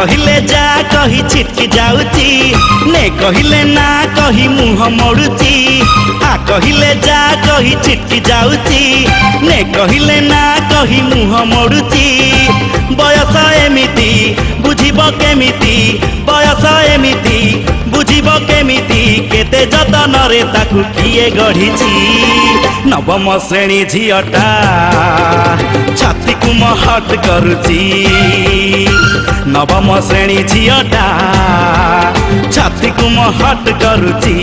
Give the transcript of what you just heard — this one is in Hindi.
कहले जा कही छिटकी जाउची ने कहले ना कही मुह मोड़ुची आ कहले जा कही छिटकी जाउची ने कहले ना कही मुह मोड़ुची बयस एमिति बुझिब केमिति बयस एमिति बुझिब केमिति केते जतन रे ताकू किए गढ़ीची नवम श्रेणी झीटा छाती को महट करुची नवम श्रेणी झीटा छाती को महट करुची।